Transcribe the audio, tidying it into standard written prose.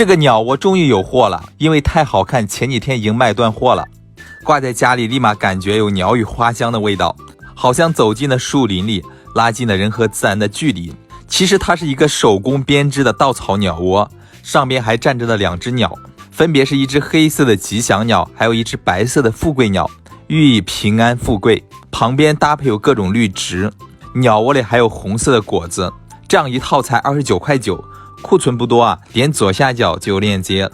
这个鸟窝终于有货了，因为太好看，前几天已经卖断货了。挂在家里，立马感觉有鸟语花香的味道，好像走进了树林里，拉近了人和自然的距离。其实它是一个手工编织的稻草鸟窝，上边还站着了2只鸟，分别是一只黑色的吉祥鸟，还有一只白色的富贵鸟，寓意平安富贵。旁边搭配有各种绿植，鸟窝里还有红色的果子，这样一套才29.9块，库存不多啊，点左下角就有链接。